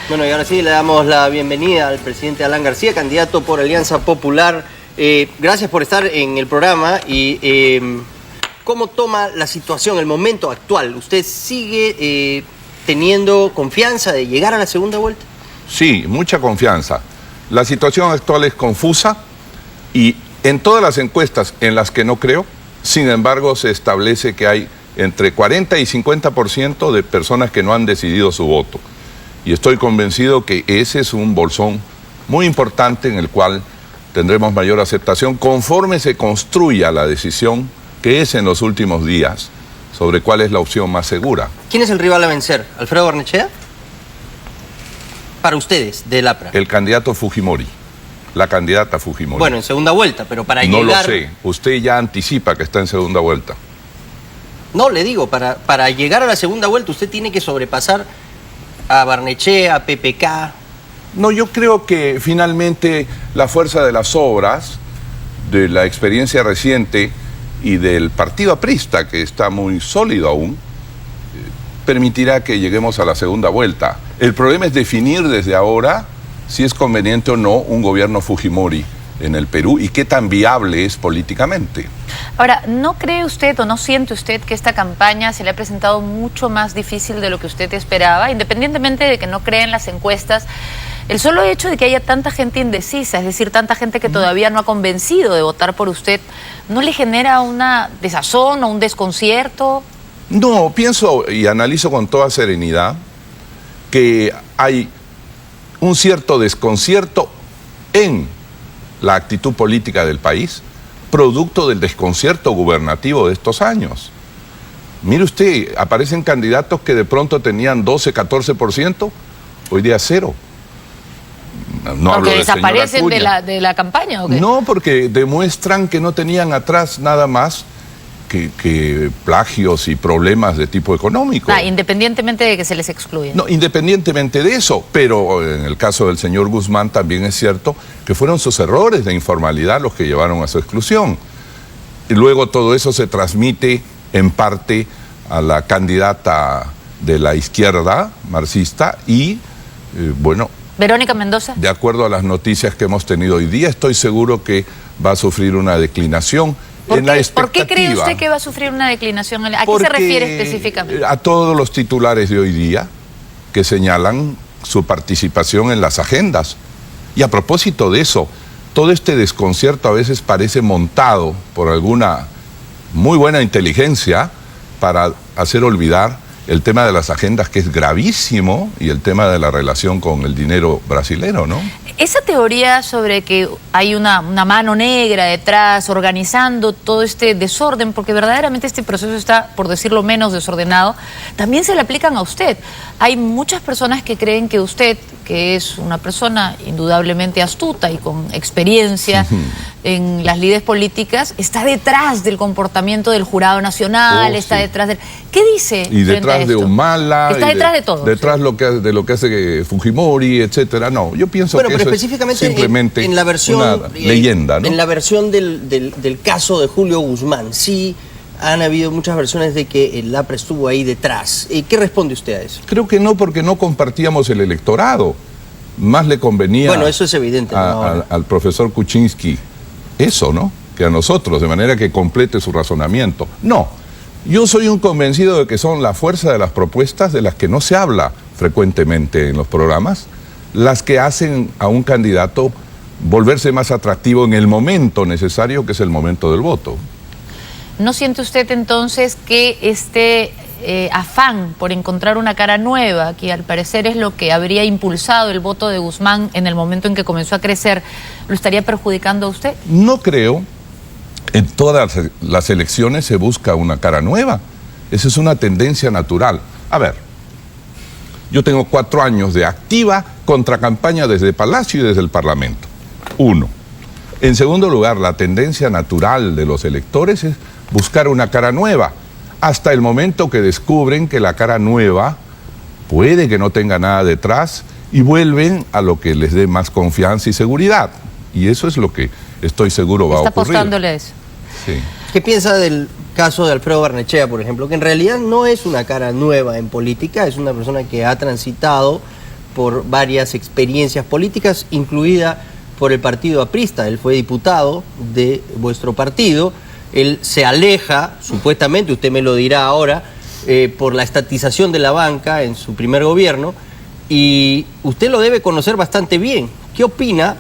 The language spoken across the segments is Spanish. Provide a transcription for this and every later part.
Bueno, y ahora sí le damos la bienvenida al presidente Alan García, candidato por Alianza Popular. Gracias por estar en el programa y ¿cómo toma la situación, el momento actual? ¿Usted sigue teniendo confianza de llegar a la segunda vuelta? Sí, mucha confianza. La situación actual es confusa y en todas las encuestas en las que no creo, sin embargo, se establece que hay entre 40 y 50% de personas que no han decidido su voto. Y estoy convencido que ese es un bolsón muy importante en el cual tendremos mayor aceptación conforme se construya la decisión que es en los últimos días sobre cuál es la opción más segura. ¿Quién es el rival a vencer? ¿Alfredo Barnechea? Para ustedes, del APRA. El candidato Fujimori, la candidata Fujimori. Bueno, en segunda vuelta, pero para no llegar... No lo sé, usted ya anticipa que está en segunda vuelta. No, le digo, para llegar a la segunda vuelta usted tiene que sobrepasar a Barnechea, a PPK. No, yo creo que finalmente la fuerza de las obras, de la experiencia reciente y del partido aprista, que está muy sólido aún, permitirá que lleguemos a la segunda vuelta. El problema es definir desde ahora si es conveniente o no un gobierno Fujimori en el Perú y qué tan viable es políticamente. Ahora, ¿no cree usted o no siente usted que esta campaña se le ha presentado mucho más difícil de lo que usted esperaba? Independientemente de que no cree en las encuestas, el solo hecho de que haya tanta gente indecisa, es decir, tanta gente que todavía no ha convencido de votar por usted, ¿no le genera una desazón o un desconcierto? No, pienso y analizo con toda serenidad que hay un cierto desconcierto en la actitud política del país, producto del desconcierto gubernativo de estos años. Mire usted, aparecen candidatos que de pronto tenían 12, 14%, hoy día 0. No ¿Porque desaparecen de la campaña o qué? No, porque demuestran que no tenían atrás nada más que plagios y problemas de tipo económico. Independientemente de que se les excluya. No, independientemente de eso, pero en el caso del señor Guzmán también es cierto que fueron sus errores de informalidad los que llevaron a su exclusión. Y luego todo eso se transmite en parte a la candidata de la izquierda marxista y, bueno... Verónica Mendoza. De acuerdo a las noticias que hemos tenido hoy día, estoy seguro que va a sufrir una declinación. ¿Por qué cree usted que va a sufrir una declinación? ¿A qué se refiere específicamente? A todos los titulares de hoy día que señalan su participación en las agendas. Y a propósito de eso, todo este desconcierto a veces parece montado por alguna muy buena inteligencia para hacer olvidar el tema de las agendas, que es gravísimo, y el tema de la relación con el dinero brasilero, ¿no? Esa teoría sobre que hay una mano negra detrás organizando todo este desorden, porque verdaderamente este proceso está, por decirlo menos, desordenado, también se le aplican a usted. Hay muchas personas que creen que usted, que es una persona indudablemente astuta y con experiencia en las lides políticas, está detrás del comportamiento del Jurado Nacional, está detrás del... ¿Qué dice? Y detrás de Humala. Está detrás de todo. Detrás de lo que hace Fujimori, etcétera. No, yo pienso que eso específicamente es simplemente en la versión, una leyenda, ¿no? En la versión del caso de Julio Guzmán, sí han habido muchas versiones de que el APRA estuvo ahí detrás. ¿Qué responde usted a eso? Creo que no, porque no compartíamos el electorado. Más le convenía, bueno, eso es evidente, al profesor Kuczynski eso, ¿no? Que a nosotros, de manera que complete su razonamiento. No, yo soy un convencido de que son la fuerza de las propuestas de las que no se habla frecuentemente en los programas, las que hacen a un candidato volverse más atractivo en el momento necesario, que es el momento del voto. ¿No siente usted entonces que este afán por encontrar una cara nueva, que al parecer es lo que habría impulsado el voto de Guzmán en el momento en que comenzó a crecer, lo estaría perjudicando a usted? No creo. En todas las elecciones se busca una cara nueva. Esa es una tendencia natural. A ver, yo tengo 4 años de activa contracampaña desde Palacio y desde el Parlamento. 1. En segundo lugar, la tendencia natural de los electores es buscar una cara nueva, hasta el momento que descubren que la cara nueva puede que no tenga nada detrás y vuelven a lo que les dé más confianza y seguridad. Y eso es lo que estoy seguro va a ocurrir. ¿Está apostándole a eso? Sí. ¿Qué piensa del caso de Alfredo Barnechea, por ejemplo, que en realidad no es una cara nueva en política, es una persona que ha transitado por varias experiencias políticas, incluida por el partido aprista. Él fue diputado de vuestro partido. Él se aleja, supuestamente, usted me lo dirá ahora, por la estatización de la banca en su primer gobierno, y usted lo debe conocer bastante bien. ¿Qué opina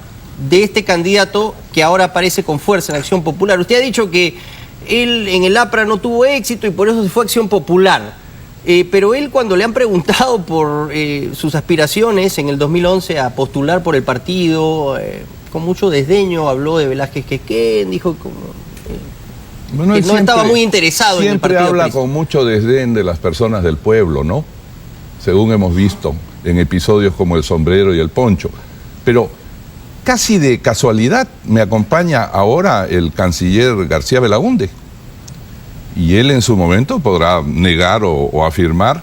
de este candidato que ahora aparece con fuerza en Acción Popular? Usted ha dicho que él en el APRA no tuvo éxito y por eso se fue a Acción Popular. Pero él, cuando le han preguntado por sus aspiraciones en el 2011 a postular por el partido, con mucho desdeño habló de Velázquez Quequén, dijo como, bueno, que no estaba muy interesado en el partido. Siempre habla con mucho desdén de las personas del pueblo, ¿no? Según hemos visto en episodios como El Sombrero y El Poncho. Pero casi de casualidad me acompaña ahora el canciller García Belaúnde. Y él en su momento podrá negar o afirmar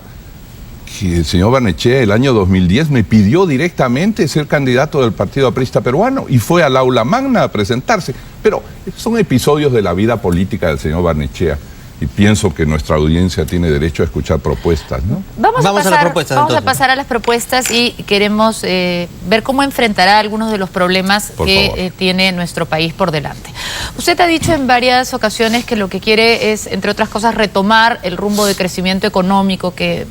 que el señor Barnechea el año 2010 me pidió directamente ser candidato del Partido Aprista Peruano y fue al aula magna a presentarse. Pero son episodios de la vida política del señor Barnechea y pienso que nuestra audiencia tiene derecho a escuchar propuestas, ¿no? Vamos a las propuestas. Vamos a pasar a las propuestas y queremos ver cómo enfrentará algunos de los problemas que tiene nuestro país por delante. Usted ha dicho en varias ocasiones que lo que quiere es, entre otras cosas, retomar el rumbo de crecimiento económico que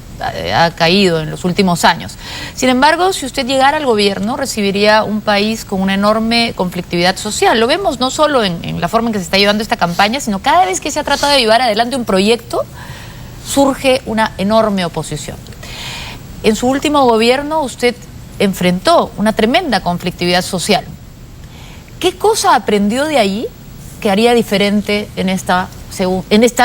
ha caído en los últimos años. Sin embargo, si usted llegara al gobierno, recibiría un país con una enorme conflictividad social. Lo vemos no solo en la forma en que se está llevando esta campaña, sino cada vez que se ha tratado de llevar adelante un proyecto, surge una enorme oposición. En su último gobierno, usted enfrentó una tremenda conflictividad social. ¿Qué cosa aprendió de allí que haría diferente en esta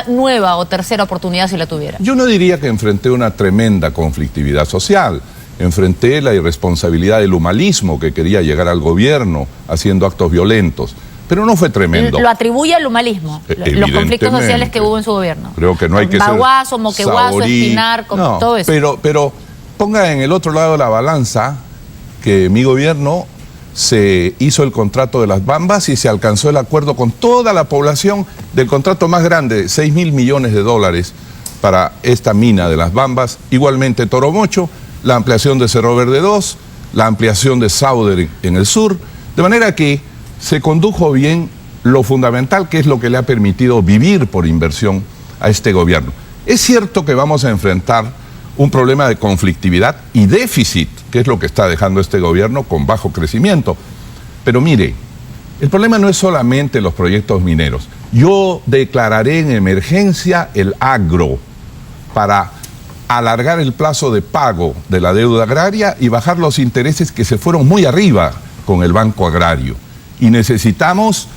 nueva o tercera oportunidad si la tuviera? Yo no diría que enfrenté una tremenda conflictividad social. Enfrenté la irresponsabilidad del humanismo que quería llegar al gobierno haciendo actos violentos. Pero no fue tremendo. ¿Lo atribuye al humanismo? Los conflictos sociales que hubo en su gobierno. Creo que no hay que ser Baguazo, Moqueguazo, Espinar, no, todo eso. Pero ponga en el otro lado de la balanza que mi gobierno se hizo el contrato de las Bambas y se alcanzó el acuerdo con toda la población del contrato más grande, 6.000 millones de dólares para esta mina de las Bambas. Igualmente Toromocho, la ampliación de Cerro Verde 2, la ampliación de Sauder en el sur, de manera que se condujo bien lo fundamental, que es lo que le ha permitido vivir por inversión a este gobierno. Es cierto que vamos a enfrentar un problema de conflictividad y déficit, que es lo que está dejando este gobierno con bajo crecimiento. Pero mire, el problema no es solamente los proyectos mineros. Yo declararé en emergencia el agro para alargar el plazo de pago de la deuda agraria y bajar los intereses que se fueron muy arriba con el Banco Agrario. Y necesitamos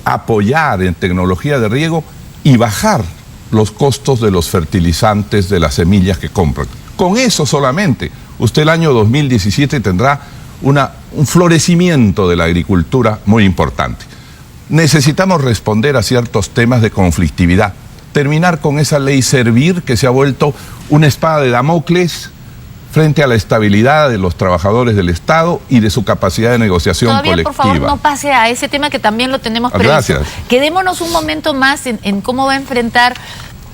apoyar en tecnología de riego y bajar los costos de los fertilizantes, de las semillas que compran. Con eso solamente, usted el año 2017 tendrá un florecimiento de la agricultura muy importante. Necesitamos responder a ciertos temas de conflictividad, terminar con esa ley Servir que se ha vuelto una espada de Damocles frente a la estabilidad de los trabajadores del Estado y de su capacidad de negociación colectiva. Por favor, no pase a ese tema que también lo tenemos previsto. Gracias. Quedémonos un momento más en cómo va a enfrentar.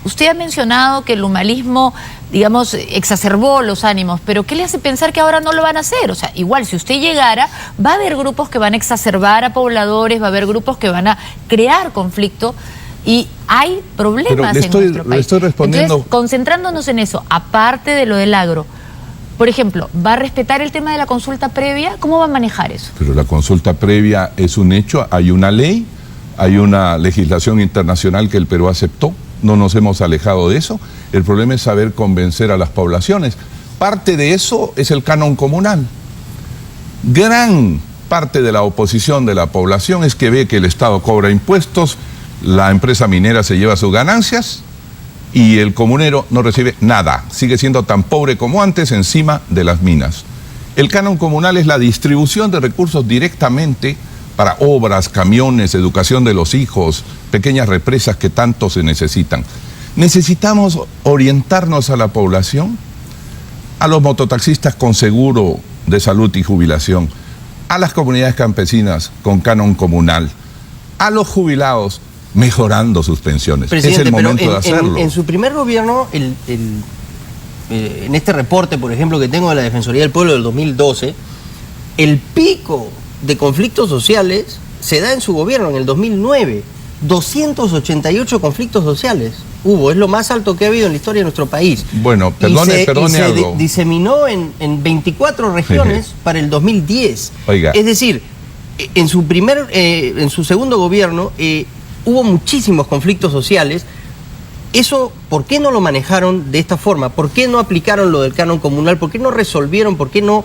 Usted ha mencionado que el humanismo, digamos, exacerbó los ánimos, pero ¿qué le hace pensar que ahora no lo van a hacer? O sea, igual, si usted llegara, va a haber grupos que van a exacerbar a pobladores, va a haber grupos que van a crear conflicto. Y hay problemas en nuestro país. Le estoy respondiendo. Entonces, concentrándonos en eso, aparte de lo del agro, por ejemplo, ¿va a respetar el tema de la consulta previa? ¿Cómo va a manejar eso? Pero la consulta previa es un hecho, hay una ley, hay una legislación internacional que el Perú aceptó, no nos hemos alejado de eso. El problema es saber convencer a las poblaciones. Parte de eso es el canon comunal. Gran parte de la oposición de la población es que ve que el Estado cobra impuestos, la empresa minera se lleva sus ganancias y el comunero no recibe nada, sigue siendo tan pobre como antes encima de las minas. El canon comunal es la distribución de recursos directamente para obras, camiones, educación de los hijos, pequeñas represas que tanto se necesitan. Necesitamos orientarnos a la población, a los mototaxistas con seguro de salud y jubilación, a las comunidades campesinas con canon comunal, a los jubilados mejorando sus pensiones. Presidente, es el momento pero de hacerlo. En su primer gobierno, en este reporte, por ejemplo, que tengo de la Defensoría del Pueblo del 2012, el pico de conflictos sociales se da en su gobierno, en el 2009. 288 conflictos sociales hubo, es lo más alto que ha habido en la historia de nuestro país. Bueno, perdone algo. Diseminó en 24 regiones para el 2010. Oiga. Es decir, en su segundo gobierno hubo muchísimos conflictos sociales. Eso, ¿por qué no lo manejaron de esta forma? ¿Por qué no aplicaron lo del canon comunal? ¿Por qué no resolvieron? ¿Por qué no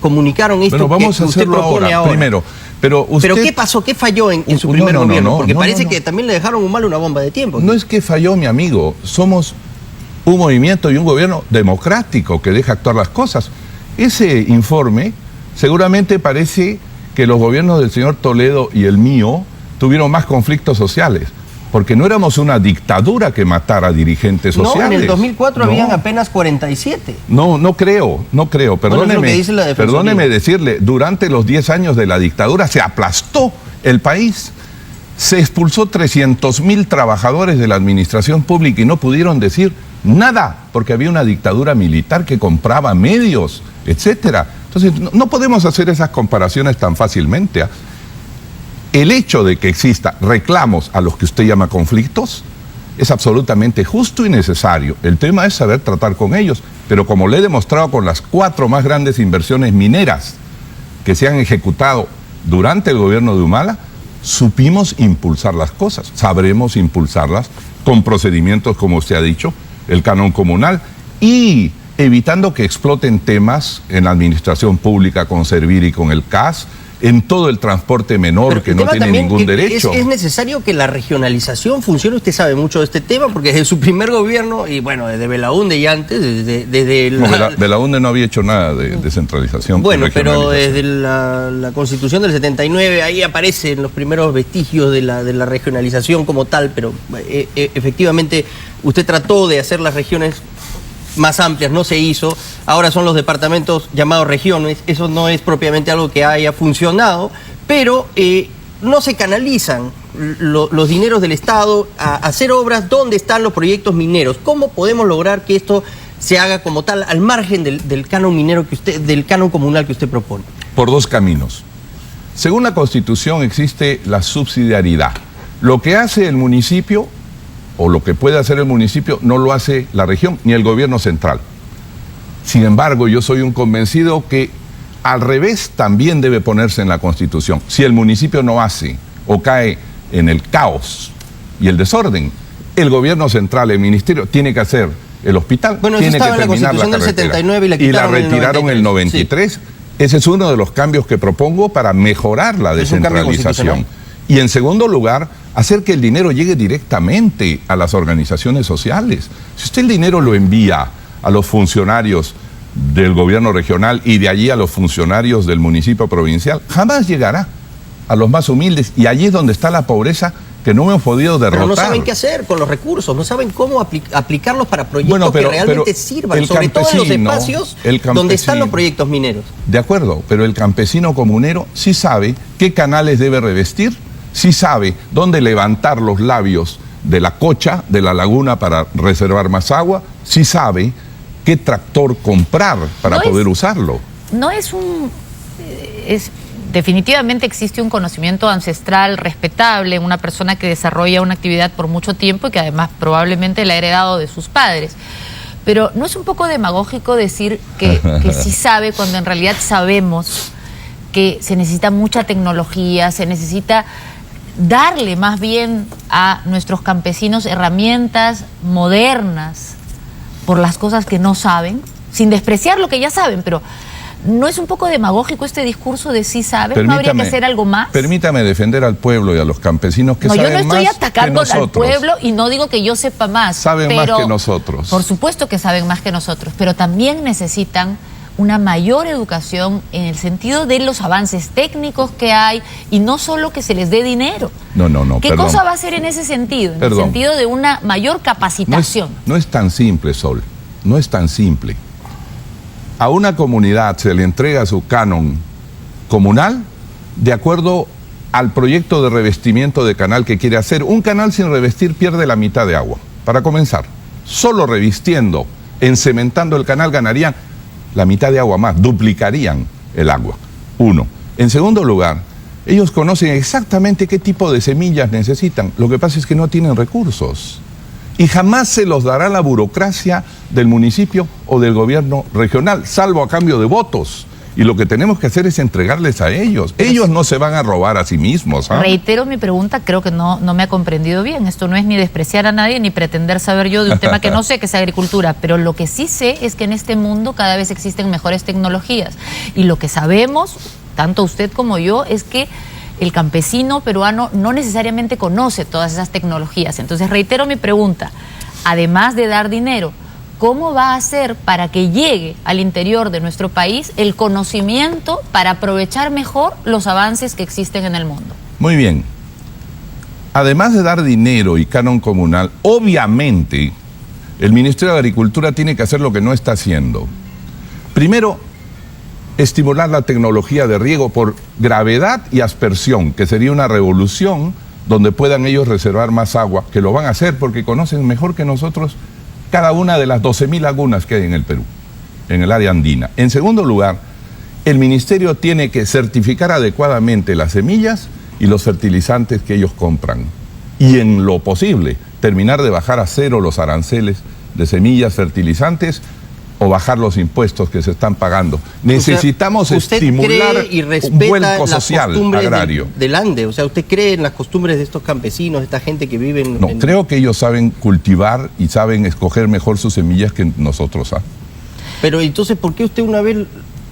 comunicaron esto? Bueno, vamos que a usted hacerlo propone ahora, primero. Pero ¿qué pasó? ¿Qué falló en su primer gobierno? Porque parece que también le dejaron una bomba de tiempo. No es que falló, mi amigo. Somos un movimiento y un gobierno democrático que deja actuar las cosas. Ese informe seguramente parece que los gobiernos del señor Toledo y el mío tuvieron más conflictos sociales. Porque no éramos una dictadura que matara dirigentes sociales. No, en el 2004 habían apenas 47. No creo. Perdóneme decirle, durante los 10 años de la dictadura se aplastó el país. Se expulsó 300.000 trabajadores de la administración pública y no pudieron decir nada, porque había una dictadura militar que compraba medios, etcétera. Entonces, no podemos hacer esas comparaciones tan fácilmente. El hecho de que exista reclamos a los que usted llama conflictos es absolutamente justo y necesario. El tema es saber tratar con ellos. Pero como le he demostrado con las 4 más grandes inversiones mineras que se han ejecutado durante el gobierno de Humala, supimos impulsar las cosas. Sabremos impulsarlas con procedimientos, como usted ha dicho, el canon comunal, y evitando que exploten temas en la administración pública con Servir y con el CAS, en todo el transporte menor que no tiene ningún derecho. Es necesario que la regionalización funcione. Usted sabe mucho de este tema porque desde su primer gobierno, y bueno, desde Belaúnde y antes, Belaúnde no había hecho nada de descentralización. Bueno, pero desde la Constitución del 79, ahí aparecen los primeros vestigios de la regionalización como tal, pero efectivamente usted trató de hacer las regiones más amplias, no se hizo. Ahora son los departamentos llamados regiones. Eso no es propiamente algo que haya funcionado, pero no se canalizan los dineros del Estado a hacer obras donde están los proyectos mineros. ¿Cómo podemos lograr que esto se haga como tal, al margen del canon minero del canon comunal que usted propone? Por 2 caminos. Según la Constitución existe la subsidiariedad. Lo que hace el municipio o lo que puede hacer el municipio no lo hace la región ni el gobierno central. Sin embargo, yo soy un convencido que al revés también debe ponerse en la Constitución. Si el municipio no hace o cae en el caos y el desorden, el gobierno central, el ministerio, tiene que hacer el hospital, bueno, tiene que terminar la Constitución la del 79 y la retiraron en el 93. Sí. Ese es uno de los cambios que propongo para mejorar la descentralización. Y en segundo lugar, hacer que el dinero llegue directamente a las organizaciones sociales. Si usted el dinero lo envía a los funcionarios del gobierno regional y de allí a los funcionarios del municipio provincial, jamás llegará a los más humildes. Y allí es donde está la pobreza que no hemos podido derrotar. Pero no saben qué hacer con los recursos, no saben cómo aplicarlos para proyectos que realmente sirvan, sobre todo en los espacios donde están los proyectos mineros. De acuerdo, pero el campesino comunero sí sabe qué canales debe revestir, sí sabe dónde levantar los labios de la cocha, de la laguna para reservar más agua, sí sabe qué tractor comprar para poder usarlo. No es un... definitivamente existe un conocimiento ancestral respetable en una persona que desarrolla una actividad por mucho tiempo y que además probablemente la ha heredado de sus padres. Pero ¿no es un poco demagógico decir que sí sabe cuando en realidad sabemos que se necesita mucha tecnología, se necesita darle más bien a nuestros campesinos herramientas modernas por las cosas que no saben, sin despreciar lo que ya saben, pero ¿no es un poco demagógico este discurso de sí saben? ¿No habría que hacer algo más? Permítame defender al pueblo y a los campesinos que saben más que nosotros. No, yo no estoy atacando al pueblo y no digo que yo sepa más. Saben más que nosotros. Por supuesto que saben más que nosotros, pero también necesitan una mayor educación en el sentido de los avances técnicos que hay y no solo que se les dé dinero. No, ¿Qué cosa va a hacer en ese sentido? En el sentido de una mayor capacitación. No es tan simple, Sol, no es tan simple. A una comunidad se le entrega su canon comunal de acuerdo al proyecto de revestimiento de canal que quiere hacer. Un canal sin revestir pierde la mitad de agua, para comenzar. Solo revistiendo encementando el canal ganarían la mitad de agua más, duplicarían el agua. Uno. En segundo lugar, ellos conocen exactamente qué tipo de semillas necesitan. Lo que pasa es que no tienen recursos. Y jamás se los dará la burocracia del municipio o del gobierno regional, salvo a cambio de votos. Y lo que tenemos que hacer es entregarles a ellos. Ellos no se van a robar a sí mismos. ¿Ah? Reitero mi pregunta, creo que no me ha comprendido bien. Esto no es ni despreciar a nadie, ni pretender saber yo de un tema que no sé, que es agricultura. Pero lo que sí sé es que en este mundo cada vez existen mejores tecnologías. Y lo que sabemos, tanto usted como yo, es que el campesino peruano no necesariamente conoce todas esas tecnologías. Entonces reitero mi pregunta, además de dar dinero, ¿cómo va a hacer para que llegue al interior de nuestro país el conocimiento para aprovechar mejor los avances que existen en el mundo? Muy bien. Además de dar dinero y canon comunal, obviamente el Ministerio de Agricultura tiene que hacer lo que no está haciendo. Primero, estimular la tecnología de riego por gravedad y aspersión, que sería una revolución donde puedan ellos reservar más agua, que lo van a hacer porque conocen mejor que nosotros cada una de las 12.000 lagunas que hay en el Perú, en el área andina. En segundo lugar, el ministerio tiene que certificar adecuadamente las semillas y los fertilizantes que ellos compran. Y en lo posible, terminar de bajar a cero los aranceles de semillas, fertilizantes o bajar los impuestos que se están pagando. Necesitamos estimular y un vuelco social agrario. Del Ande, o sea, ¿usted cree en las costumbres de estos campesinos, de esta gente que vive en... No, creo que ellos saben cultivar y saben escoger mejor sus semillas que nosotros. ¿Ah? Pero entonces, ¿por qué usted una vez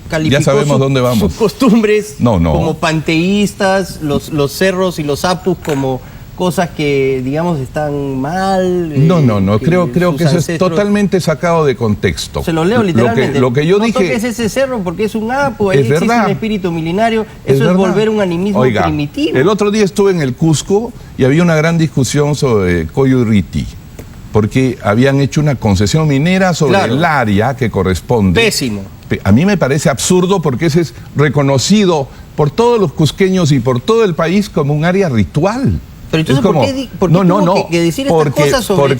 calificó ya sabemos dónde vamos. Sus costumbres no. como panteístas, los cerros y los apus como cosas que, digamos, están mal? No, creo que eso es totalmente sacado de contexto. Se lo leo literalmente. Lo que yo no dije... toques ese cerro porque es un apu, ahí existe un espíritu milenario, eso es volver un animismo primitivo. El otro día estuve en el Cusco y había una gran discusión sobre Coyurriti, porque habían hecho una concesión minera sobre el área que corresponde. Pésimo. A mí me parece absurdo porque ese es reconocido por todos los cusqueños y por todo el país como un área ritual. Pero entonces, ¿por qué tuvo que decir estas cosas sobre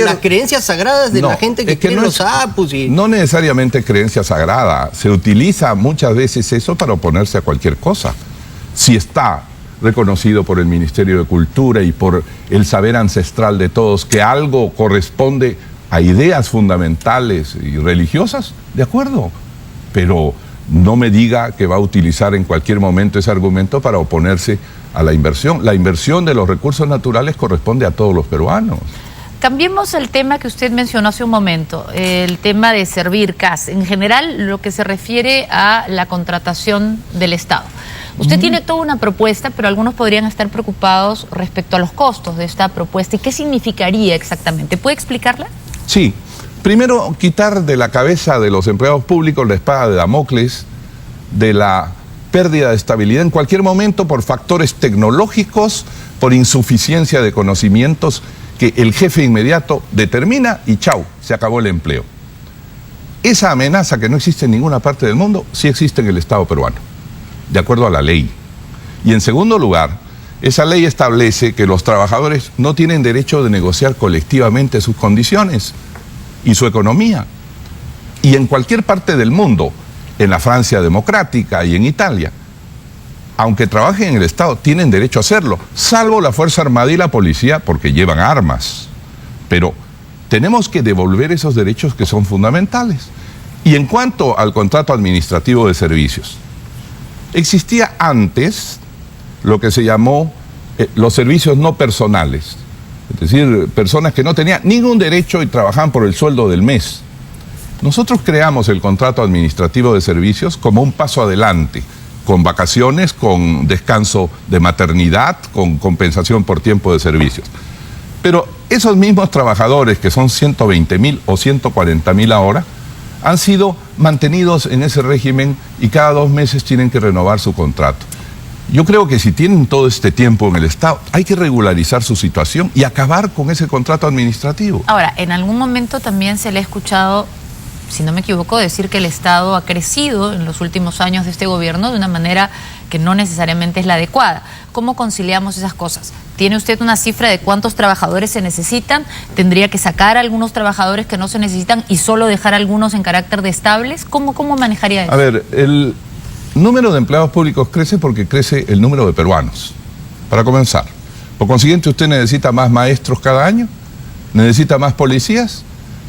las creencias sagradas de la gente que cree en los apus? No necesariamente creencia sagrada. Se utiliza muchas veces eso para oponerse a cualquier cosa. Si está reconocido por el Ministerio de Cultura y por el saber ancestral de todos que algo corresponde a ideas fundamentales y religiosas, de acuerdo. Pero no me diga que va a utilizar en cualquier momento ese argumento para oponerse a la inversión. La inversión de los recursos naturales corresponde a todos los peruanos. Cambiemos el tema que usted mencionó hace un momento, el tema de servir CAS. En general, lo que se refiere a la contratación del Estado. Usted tiene toda una propuesta, pero algunos podrían estar preocupados respecto a los costos de esta propuesta. ¿Y qué significaría exactamente? ¿Puede explicarla? Sí. Primero, quitar de la cabeza de los empleados públicos la espada de Damocles de la pérdida de estabilidad en cualquier momento por factores tecnológicos, por insuficiencia de conocimientos que el jefe inmediato determina y chau, se acabó el empleo. Esa amenaza que no existe en ninguna parte del mundo, sí existe en el Estado peruano, de acuerdo a la ley. Y en segundo lugar, esa ley establece que los trabajadores no tienen derecho de negociar colectivamente sus condiciones y su economía. Y en cualquier parte del mundo, en la Francia democrática y en Italia, aunque trabajen en el Estado, tienen derecho a hacerlo, salvo la Fuerza Armada y la Policía, porque llevan armas. Pero tenemos que devolver esos derechos que son fundamentales. Y en cuanto al contrato administrativo de servicios, existía antes lo que se llamó los servicios no personales, es decir, personas que no tenían ningún derecho y trabajaban por el sueldo del mes. Nosotros creamos el contrato administrativo de servicios como un paso adelante, con vacaciones, con descanso de maternidad, con compensación por tiempo de servicios. Pero esos mismos trabajadores, que son 120.000 o 140.000 ahora, han sido mantenidos en ese régimen y cada 2 meses tienen que renovar su contrato. Yo creo que si tienen todo este tiempo en el Estado, hay que regularizar su situación y acabar con ese contrato administrativo. Ahora, en algún momento también se le ha escuchado si no me equivoco, decir que el Estado ha crecido en los últimos años de este gobierno de una manera que no necesariamente es la adecuada. ¿Cómo conciliamos esas cosas? ¿Tiene usted una cifra de cuántos trabajadores se necesitan? ¿Tendría que sacar a algunos trabajadores que no se necesitan y solo dejar a algunos en carácter de estables? ¿Cómo manejaría eso? A ver, el número de empleados públicos crece porque crece el número de peruanos, para comenzar. Por consiguiente, usted necesita más maestros cada año, necesita más policías,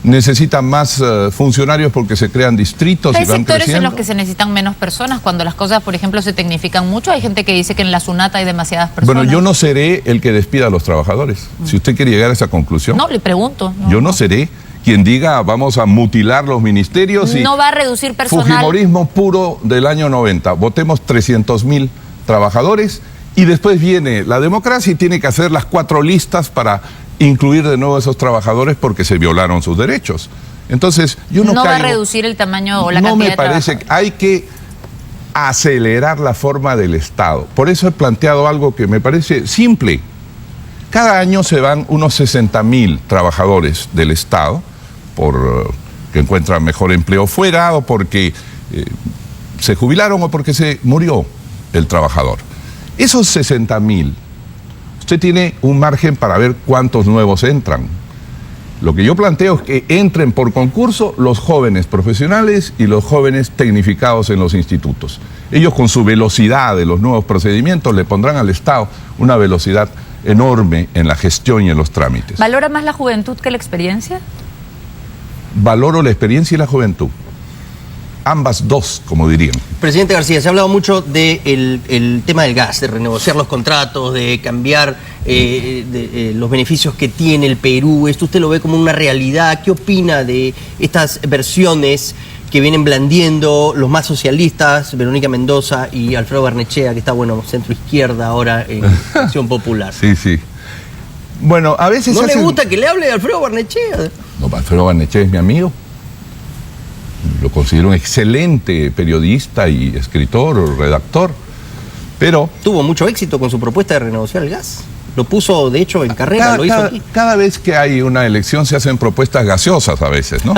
necesitan más funcionarios porque se crean distritos y van creciendo. Hay sectores en los que se necesitan menos personas. Cuando las cosas, por ejemplo, se tecnifican mucho, hay gente que dice que en la SUNAT hay demasiadas personas. Bueno, yo no seré el que despida a los trabajadores. Si usted quiere llegar a esa conclusión. No, le pregunto. Yo no seré quien diga vamos a mutilar los ministerios. No va a reducir personal. Fujimorismo puro del año 90. Votemos 300.000 trabajadores y después viene la democracia y tiene que hacer las 4 listas para incluir de nuevo a esos trabajadores porque se violaron sus derechos. Entonces, yo no va a reducir el tamaño o la cantidad de trabajadores. No me parece, hay que acelerar la forma del Estado. Por eso he planteado algo que me parece simple. Cada año se van unos 60.000 trabajadores del Estado por que encuentran mejor empleo fuera o porque se jubilaron o porque se murió el trabajador. Esos 60.000, usted tiene un margen para ver cuántos nuevos entran. Lo que yo planteo es que entren por concurso los jóvenes profesionales y los jóvenes tecnificados en los institutos. Ellos con su velocidad de los nuevos procedimientos le pondrán al Estado una velocidad enorme en la gestión y en los trámites. ¿Valora más la juventud que la experiencia? Valoro la experiencia y la juventud. Ambas dos, como dirían. Presidente García, se ha hablado mucho del tema del gas, de renegociar los contratos, de cambiar los beneficios que tiene el Perú. ¿Esto usted lo ve como una realidad? ¿Qué opina de estas versiones que vienen blandiendo los más socialistas, Verónica Mendoza y Alfredo Barnechea, que está, bueno, centro-izquierda ahora en Acción Popular? Sí, sí. Bueno, a veces... ¿No le gusta que le hable de Alfredo Barnechea? No, Alfredo Barnechea es mi amigo. Lo considero un excelente periodista y escritor o redactor, pero... Tuvo mucho éxito con su propuesta de renegociar el gas. Lo puso, de hecho, en carrera, lo hizo aquí. Cada vez que hay una elección se hacen propuestas gaseosas a veces, ¿no?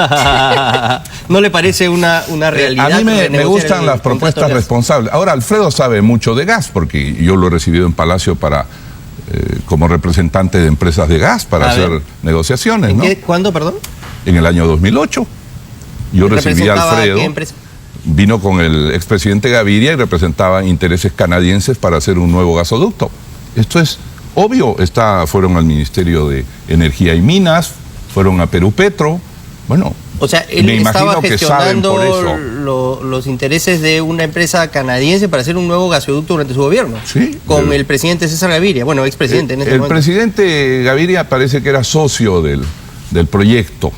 ¿No le parece una realidad? A mí me gustan las propuestas responsables. Ahora, Alfredo sabe mucho de gas, porque yo lo he recibido en Palacio para... como representante de empresas de gas para hacer negociaciones, ¿no? ¿Cuándo, perdón? En el año 2008. Yo recibí a Alfredo, vino con el expresidente Gaviria y representaba intereses canadienses para hacer un nuevo gasoducto. Esto es obvio, fueron al Ministerio de Energía y Minas, fueron a Perú Petro, bueno... O sea, él estaba gestionando los intereses de una empresa canadiense para hacer un nuevo gasoducto durante su gobierno. Sí. Con el presidente César Gaviria, bueno, expresidente en ese momento. El presidente Gaviria parece que era socio del proyecto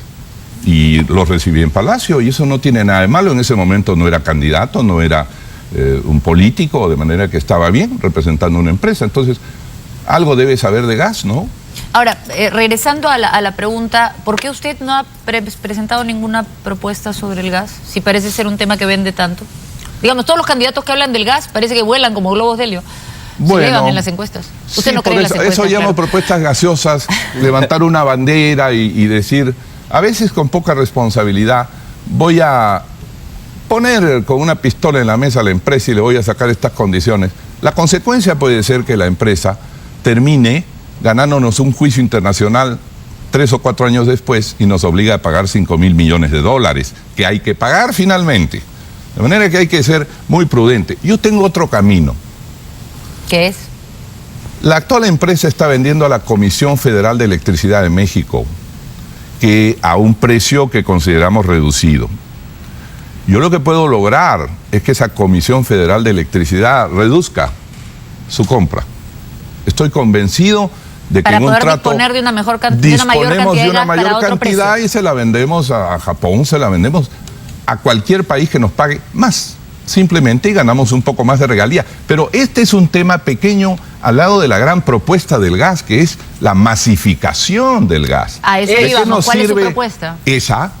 y lo recibí en Palacio y eso no tiene nada de malo. En ese momento no era candidato, no era un político, de manera que estaba bien representando una empresa. Entonces, algo debe saber de gas, ¿no? Ahora, regresando a la pregunta, ¿por qué usted no ha presentado ninguna propuesta sobre el gas? Si parece ser un tema que vende tanto. Digamos, todos los candidatos que hablan del gas parece que vuelan como globos de helio. Bueno, se llevan en las encuestas. ¿Usted sí, no cree en las encuestas? Eso llamo propuestas gaseosas, levantar una bandera y decir, a veces con poca responsabilidad, voy a poner con una pistola en la mesa a la empresa y le voy a sacar estas condiciones. La consecuencia puede ser que la empresa termine ganándonos un juicio internacional 3 o 4 años después y nos obliga a pagar $5.000 millones, que hay que pagar finalmente. De manera que hay que ser muy prudente. Yo tengo otro camino. ¿Qué es? La actual empresa está vendiendo a la Comisión Federal de Electricidad de México, que a un precio que consideramos reducido. Yo lo que puedo lograr es que esa Comisión Federal de Electricidad reduzca su compra. Estoy convencido de que en un trato disponer de una mayor cantidad disponemos de una mayor cantidad y se la vendemos a Japón, se la vendemos a cualquier país que nos pague más, simplemente, y ganamos un poco más de regalía. Pero este es un tema pequeño al lado de la gran propuesta del gas, que es la masificación del gas. A eso íbamos. ¿Cuál es su propuesta? Esa,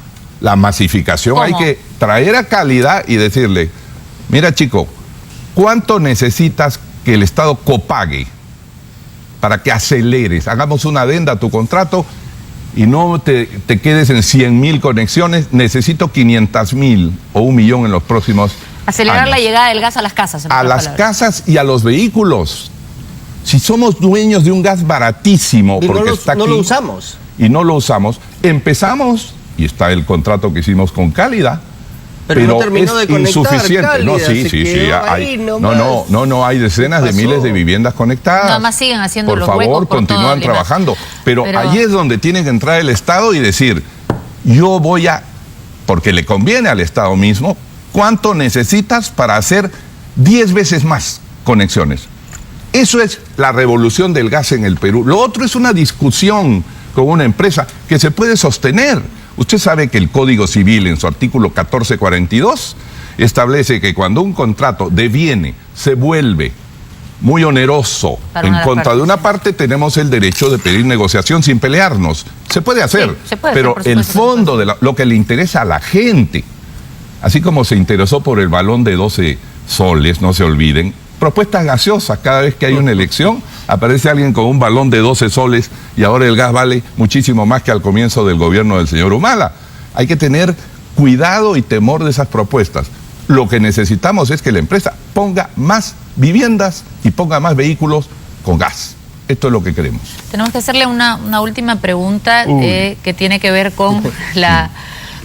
la masificación. ¿Cómo? Hay que traer a calidad y decirle, mira chico, ¿cuánto necesitas que el Estado copague para que aceleres? Hagamos una adenda a tu contrato y no te quedes en 100.000 conexiones, necesito 500.000 o 1 millón en los próximos Acelerar años. la llegada del gas a las casas. A las casas y a los vehículos. Si somos dueños de un gas baratísimo, Y porque está aquí, no lo usamos. y no lo usamos, empezamos, y está el contrato que hicimos con Cálida, Pero no es terminó de conectar, insuficiente. Cálida, No, sí, se sí, quedó hay, ahí nomás. hay decenas de ¿Qué pasó? miles de viviendas conectadas. Nada más siguen haciendo Por los favor, huecos por continúan todo Lima. trabajando. Pero Pero ahí es donde tiene que entrar el Estado y decir, yo voy a, porque le conviene al Estado mismo, ¿cuánto necesitas para hacer 10 veces más conexiones? Eso es la revolución del gas en el Perú. Lo otro es una discusión con una empresa que se puede sostener. Usted sabe que el Código Civil, en su artículo 1442, establece que cuando un contrato deviene, se vuelve muy oneroso Para en una de las contra de partes, una sí. parte, tenemos el derecho de pedir negociación sin pelearnos. Se puede hacer, Sí, se puede pero hacer, por el supuesto, fondo de lo que le interesa a la gente, así como se interesó por el balón de 12 soles, no se olviden, propuestas gaseosas, cada vez que hay una elección aparece alguien con un balón de 12 soles y ahora el gas vale muchísimo más que al comienzo del gobierno del señor Humala. Hay que tener cuidado y temor de esas propuestas. Lo que necesitamos es que la empresa ponga más viviendas y ponga más vehículos con gas. Esto es lo que queremos. Tenemos que hacerle una última pregunta Uy. que tiene que ver con la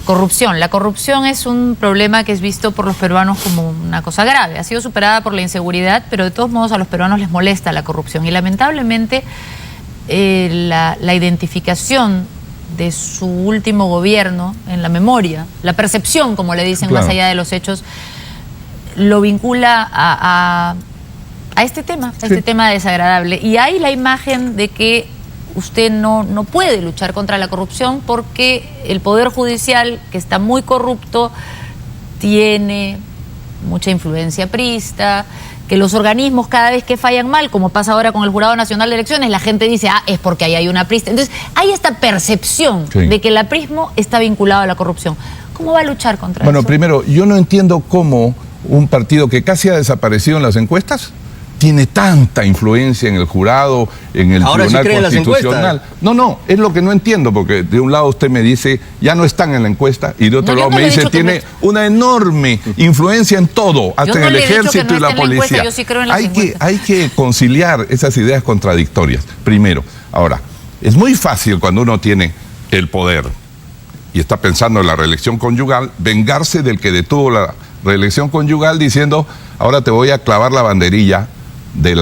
corrupción. La corrupción es un problema que es visto por los peruanos como una cosa grave. Ha sido superada por la inseguridad, pero de todos modos a los peruanos les molesta la corrupción. Y lamentablemente la identificación de su último gobierno en la memoria, la percepción, como le dicen, Claro. más allá de los hechos, lo vincula a este tema, a este tema desagradable. Y hay la imagen de que usted no puede luchar contra la corrupción porque el Poder Judicial, que está muy corrupto, tiene mucha influencia priista, que los organismos cada vez que fallan mal, como pasa ahora con el Jurado Nacional de Elecciones, la gente dice, es porque ahí hay una prista. Entonces, hay esta percepción Sí. de que el aprismo está vinculado a la corrupción. ¿Cómo va a luchar contra Bueno, eso? primero, yo no entiendo cómo un partido que casi ha desaparecido en las encuestas tiene tanta influencia en el jurado, en el Ahora sí Tribunal cree en las Constitucional. No, es lo que no entiendo, porque de un lado usted me dice, ya no están en la encuesta, y de otro No, yo lado no me le he dice, dicho que tiene no una enorme influencia en todo, hasta Yo en no el le he dicho que ejército no y la esté en la encuesta, policía. yo sí creo en las hay encuestas. que conciliar esas ideas contradictorias, primero. Ahora, es muy fácil cuando uno tiene el poder y está pensando en la reelección conyugal, vengarse del que detuvo la reelección conyugal diciendo, ahora te voy a clavar la banderilla de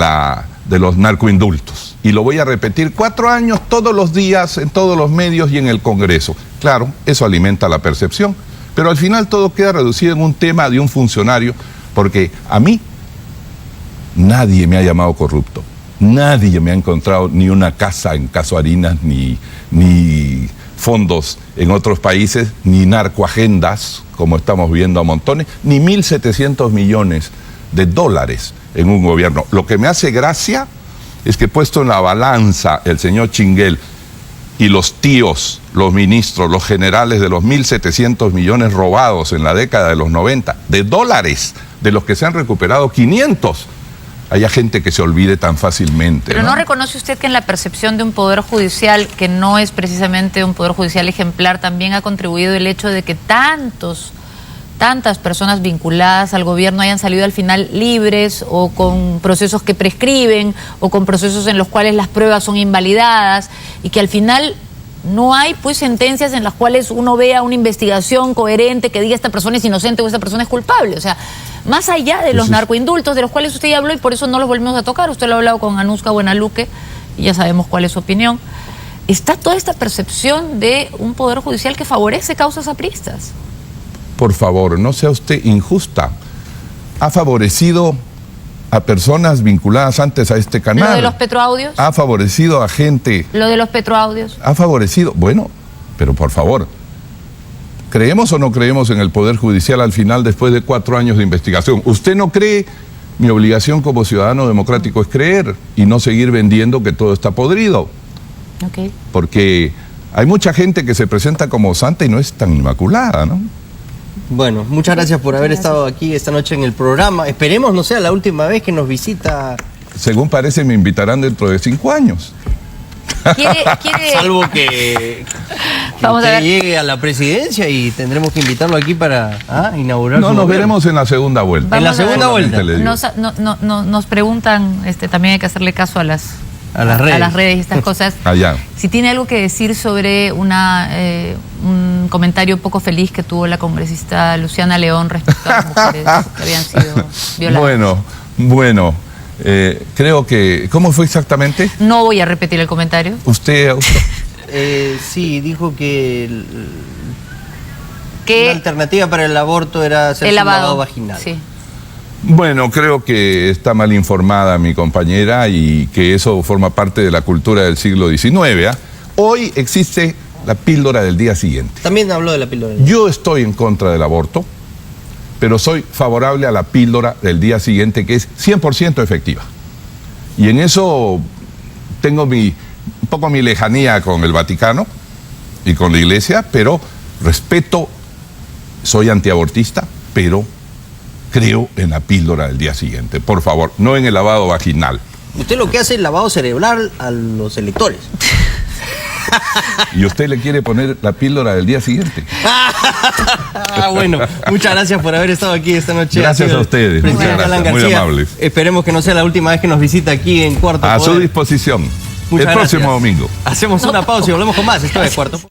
los narcoindultos. Y lo voy a repetir 4 años todos los días, en todos los medios y en el Congreso. Claro, eso alimenta la percepción, pero al final todo queda reducido en un tema de un funcionario, porque a mí nadie me ha llamado corrupto. Nadie me ha encontrado ni una casa en Casuarinas, ni fondos en otros países, ni narcoagendas, como estamos viendo a montones, ni 1.700 millones de dólares en un gobierno. Lo que me hace gracia es que puesto en la balanza el señor Chinguel y los tíos, los ministros, los generales de los 1.700 millones robados en la década de los 90, de dólares, de los que se han recuperado 500, haya gente que se olvide tan fácilmente. Pero ¿no reconoce usted que en la percepción de un poder judicial, que no es precisamente un poder judicial ejemplar, también ha contribuido el hecho de que tantas personas vinculadas al gobierno hayan salido al final libres o con procesos que prescriben o con procesos en los cuales las pruebas son invalidadas y que al final no hay pues sentencias en las cuales uno vea una investigación coherente que diga esta persona es inocente o esta persona es culpable? O sea, más allá de los narcoindultos de los cuales usted ya habló y por eso no los volvemos a tocar, usted lo ha hablado con Anuska Buenaluque y ya sabemos cuál es su opinión, está toda esta percepción de un poder judicial que favorece causas apristas. Por favor, no sea usted injusta. Ha favorecido a personas vinculadas antes a este canal. ¿Lo de los petroaudios? Ha favorecido a gente. ¿Lo de los petroaudios? Ha favorecido. Bueno, pero por favor, ¿creemos o no creemos en el Poder Judicial al final después de 4 años de investigación? ¿Usted no cree? Mi obligación como ciudadano democrático es creer y no seguir vendiendo que todo está podrido. Ok. Porque hay mucha gente que se presenta como santa y no es tan inmaculada, ¿no? Bueno, muchas gracias por haber estado aquí esta noche en el programa. Esperemos no sea la última vez que nos visita. Según parece, me invitarán dentro de 5 años. ¿Quiere... Salvo que Vamos a usted ver. llegue a la presidencia y tendremos que invitarlo aquí para inaugurar No, su nos gobierno. veremos en la segunda vuelta. En la Vamos a ver. segunda vuelta. Solamente le digo. Nos preguntan, también hay que hacerle caso a las redes. a las redes y estas cosas. Allá. Si tiene algo que decir sobre un comentario poco feliz que tuvo la congresista Luciana León respecto a las mujeres que habían sido violadas. Bueno, creo que... ¿Cómo fue exactamente? No voy a repetir el comentario. Usted Sí, dijo que Que la alternativa para el aborto era hacer el un lavado, lavado vaginal. Sí. Bueno, creo que está mal informada mi compañera y que eso forma parte de la cultura del siglo XIX. ¿Ah? Hoy existe la píldora del día siguiente. También habló de la píldora. Yo estoy en contra del aborto, pero soy favorable a la píldora del día siguiente, que es 100% efectiva. Y en eso tengo un poco mi lejanía con el Vaticano y con la Iglesia, pero respeto, soy antiabortista, pero creo en la píldora del día siguiente. Por favor, no en el lavado vaginal. Usted lo que hace es lavado cerebral a los electores. ¿Y usted le quiere poner la píldora del día siguiente? Bueno, muchas gracias por haber estado aquí esta noche. Gracias Ha sido a ustedes, presidente muchas Alan gracias, muy García. amables. Esperemos que no sea la última vez que nos visita aquí en Cuarto A Poder. su disposición. Muchas El próximo gracias. domingo. Hacemos una pausa y volvemos con más. Esto es Cuarto Poder.